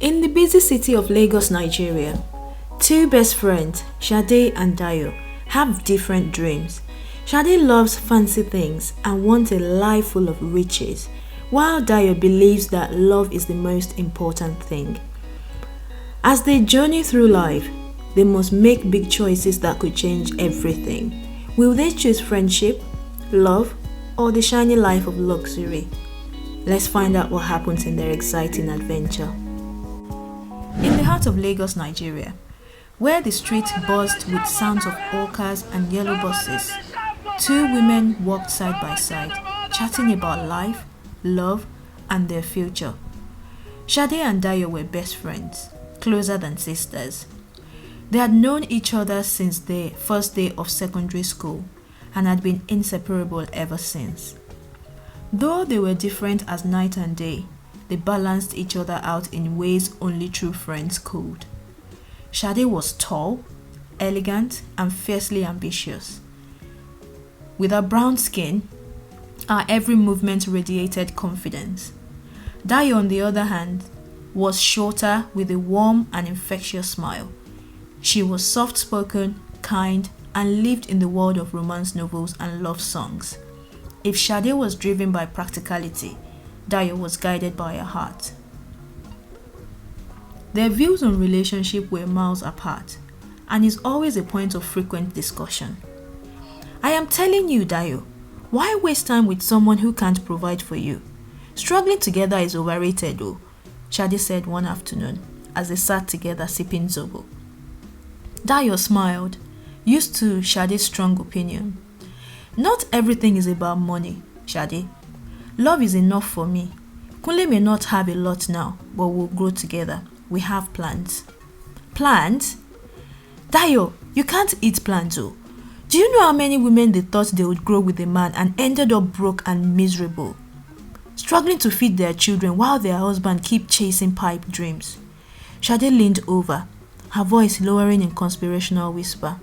In the busy city of Lagos, Nigeria, two best friends, Sade and Dayo, have different dreams. Sade loves fancy things and wants a life full of riches, while Dayo believes that love is the most important thing. As they journey through life, they must make big choices that could change everything. Will they choose friendship, love, or the shiny life of luxury? Let's find out what happens in their exciting adventure. In the heart of Lagos, Nigeria, where the streets buzzed with sounds of hawkers and yellow buses, two women walked side by side, chatting about life, love, and their future. Sade and Dayo were best friends, closer than sisters. They had known each other since their first day of secondary school and had been inseparable ever since. Though they were different as night and day, they balanced each other out in ways only true friends could. Sade was tall, elegant, and fiercely ambitious. With her brown skin, her every movement radiated confidence. Dayo, on the other hand, was shorter with a warm and infectious smile. She was soft-spoken, kind, and lived in the world of romance novels and love songs. If Sade was driven by practicality, Dayo was guided by her heart. Their views on relationship were miles apart, and is always a point of frequent discussion. I am telling you, Dayo, why waste time with someone who can't provide for you? Struggling together is overrated though, Sade said one afternoon as they sat together sipping zobo. Dayo smiled, used to Sade's strong opinion. Not everything is about money, Sade. Love is enough for me. Kunle may not have a lot now, but we'll grow together. We have plans. Plans? Dayo, you can't eat plants oh. Do you know how many women they thought they would grow with a man and ended up broke and miserable? Struggling to feed their children while their husband keep chasing pipe dreams. Sade leaned over, her voice lowering in conspirational whisper.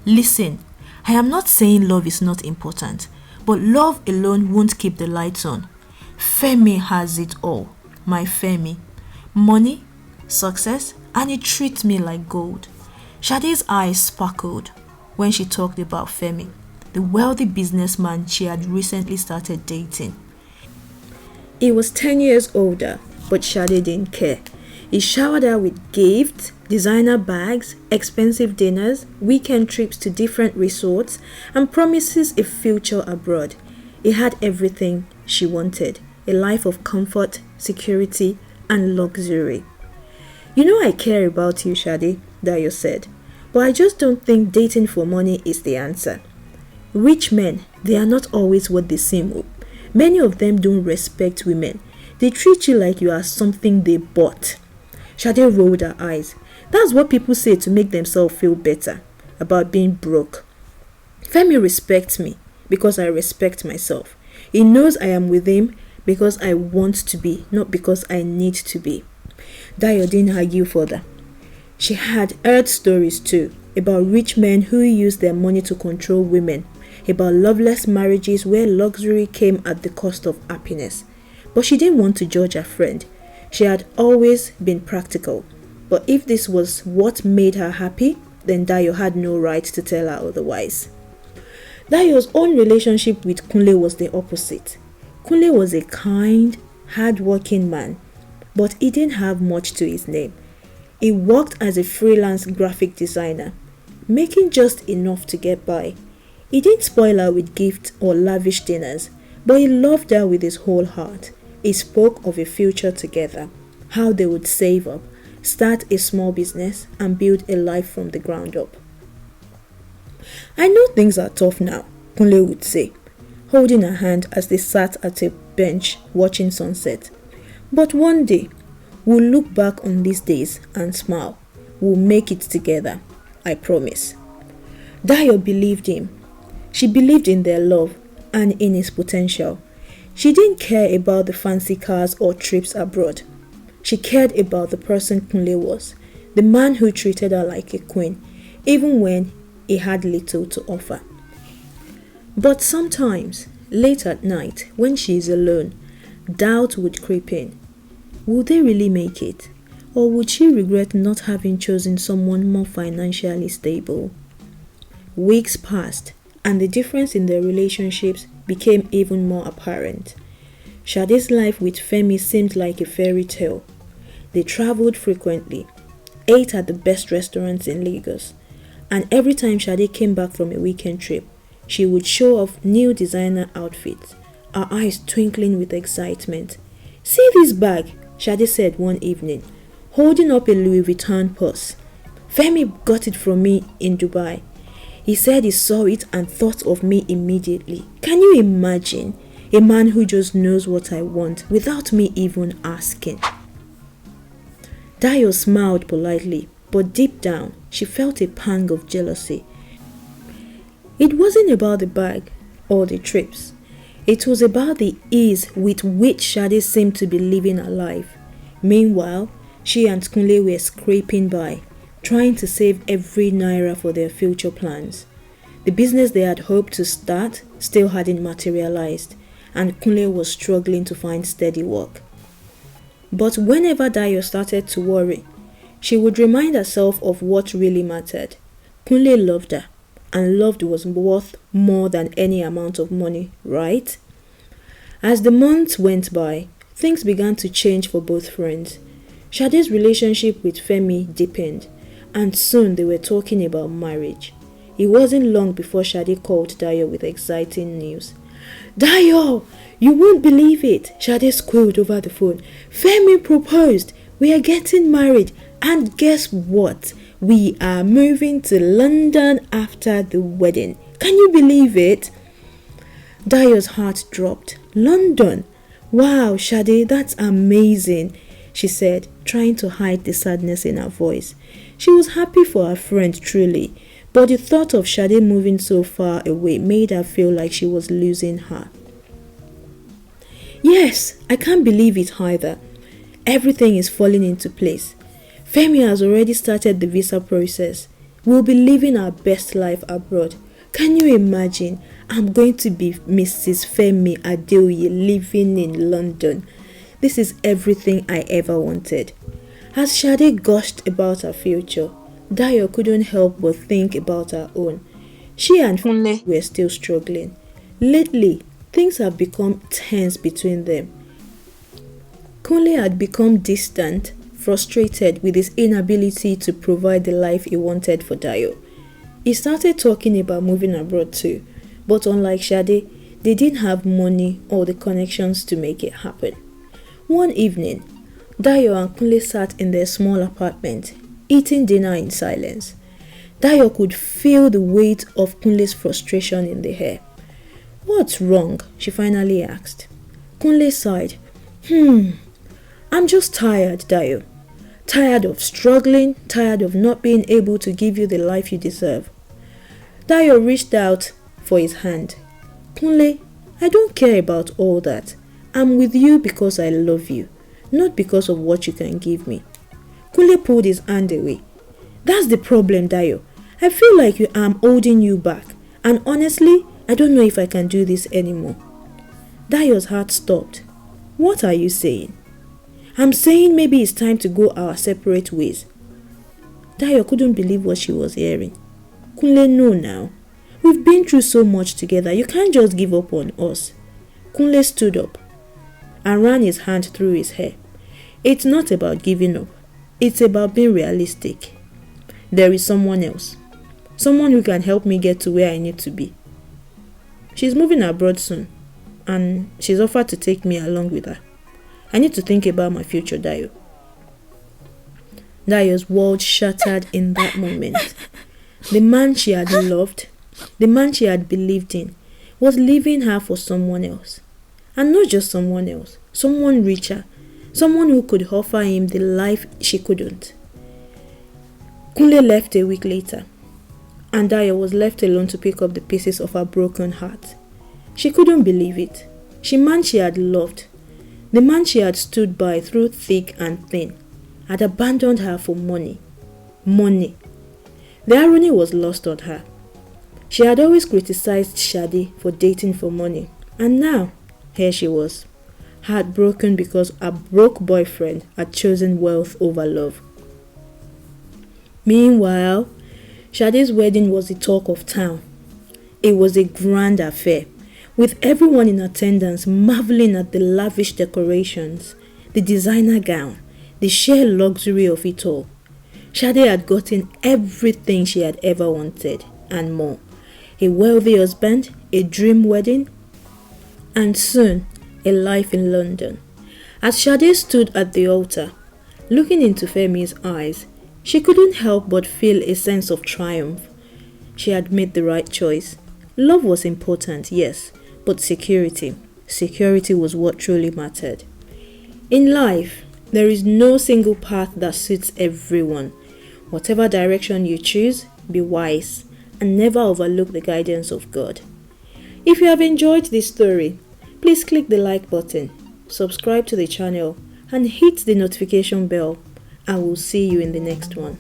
Listen, I am not saying love is not important, but love alone won't keep the lights on. Femi has it all, my Femi. Money, success, and he treats me like gold. Sade's eyes sparkled when she talked about Femi, the wealthy businessman she had recently started dating. He was 10 years older, but Sade didn't care. He showered her with gifts, designer bags, expensive dinners, weekend trips to different resorts, and promises a future abroad. He had everything she wanted, a life of comfort, security, and luxury. You know I care about you, Sade, Dayo said, but I just don't think dating for money is the answer. Rich men, they are not always what they seem. Many of them don't respect women. They treat you like you are something they bought. Sade rolled her eyes. That's what people say to make themselves feel better about being broke. Femi respects me because I respect myself. He knows I am with him because I want to be, not because I need to be. Dayo didn't argue further. She had heard stories too about rich men who use their money to control women, about loveless marriages where luxury came at the cost of happiness. But she didn't want to judge her friend. She had always been practical. But if this was what made her happy, then Dayo had no right to tell her otherwise. Dayo's own relationship with Kunle was the opposite. Kunle was a kind, hard-working man, but he didn't have much to his name. He worked as a freelance graphic designer, making just enough to get by. He didn't spoil her with gifts or lavish dinners, but he loved her with his whole heart. He spoke of a future together, how they would save up, start a small business, and build a life from the ground up. I know things are tough now, Kunle would say, holding her hand as they sat at a bench watching sunset. But one day, we'll look back on these days and smile. We'll make it together, I promise. Dayo believed him. She believed in their love and in his potential. She didn't care about the fancy cars or trips abroad. She cared about the person Kunle was, the man who treated her like a queen, even when he had little to offer. But sometimes, late at night, when she is alone, doubt would creep in. Will they really make it? Or would she regret not having chosen someone more financially stable? Weeks passed, and the difference in their relationships became even more apparent. Sade's life with Femi seemed like a fairy tale. They traveled frequently, ate at the best restaurants in Lagos, and every time Sade came back from a weekend trip, she would show off new designer outfits, her eyes twinkling with excitement. "See this bag," Sade said one evening, holding up a Louis Vuitton purse. "Femi got it from me in Dubai. He said he saw it and thought of me immediately. Can you imagine? A man who just knows what I want without me even asking." Dayo smiled politely, but deep down, she felt a pang of jealousy. It wasn't about the bag or the trips. It was about the ease with which Sade seemed to be living her life. Meanwhile, she and Kunle were scraping by, trying to save every naira for their future plans. The business they had hoped to start still hadn't materialized, and Kunle was struggling to find steady work. But whenever Dayo started to worry, she would remind herself of what really mattered. Kunle loved her, and love was worth more than any amount of money, right? As the months went by, things began to change for both friends. Sade's relationship with Femi deepened, and soon they were talking about marriage. It wasn't long before Sade called Dayo with exciting news. "Dayo, you won't believe it," Sade squealed over the phone. "Femi proposed. We are getting married. And guess what? We are moving to London after the wedding. Can you believe it?" Dayo's heart dropped. "London? Wow, Sade, that's amazing," she said, trying to hide the sadness in her voice. She was happy for her friend, truly, but the thought of Sade moving so far away made her feel like she was losing her. "Yes, I can't believe it either. Everything is falling into place. Femi has already started the visa process. We'll be living our best life abroad. Can you imagine? I'm going to be Mrs. Femi Adeoye living in London. This is everything I ever wanted." As Sade gushed about her future, Dayo couldn't help but think about her own. She and Kunle were still struggling. Lately, things have become tense between them. Kunle had become distant, frustrated with his inability to provide the life he wanted for Dayo. He started talking about moving abroad too, but unlike Sade, they didn't have money or the connections to make it happen. One evening, Dayo and Kunle sat in their small apartment, eating dinner in silence. Dayo could feel the weight of Kunle's frustration in the air. "What's wrong?" she finally asked. Kunle sighed. "I'm just tired, Dayo. Tired of struggling, tired of not being able to give you the life you deserve." Dayo reached out for his hand. "Kunle, I don't care about all that. I'm with you because I love you, not because of what you can give me." Kunle pulled his hand away. "That's the problem, Dayo. I feel like I'm holding you back, and honestly, I don't know if I can do this anymore." Dayo's heart stopped. "What are you saying?" "I'm saying maybe it's time to go our separate ways." Dayo couldn't believe what she was hearing. "Kunle, no now. We've been through so much together. You can't just give up on us." Kunle stood up and ran his hand through his hair. "It's not about giving up. It's about being realistic. There is someone else. Someone who can help me get to where I need to be. She's moving abroad soon, and she's offered to take me along with her. I need to think about my future, Dayo." Dayo's world shattered in that moment. The man she had loved, the man she had believed in, was leaving her for someone else. And not just someone else, someone richer, someone who could offer him the life she couldn't. Kunle left a week later, and Dayo was left alone to pick up the pieces of her broken heart. She couldn't believe it. The man she had loved, the man she had stood by through thick and thin, had abandoned her for money. Money. The irony was lost on her. She had always criticized Sade for dating for money, and now, here she was, heartbroken because a broke boyfriend had chosen wealth over love. Meanwhile, Sade's wedding was the talk of town. It was a grand affair, with everyone in attendance marveling at the lavish decorations, the designer gown, the sheer luxury of it all. Sade had gotten everything she had ever wanted, and more. A wealthy husband, a dream wedding, and soon, a life in London. As Sade stood at the altar, looking into Femi's eyes, she couldn't help but feel a sense of triumph. She had made the right choice. Love was important, yes, but security was what truly mattered. In life, there is no single path that suits everyone. Whatever direction you choose, be wise and never overlook the guidance of God. If you have enjoyed this story, please click the like button, subscribe to the channel, and hit the notification bell. I will see you in the next one.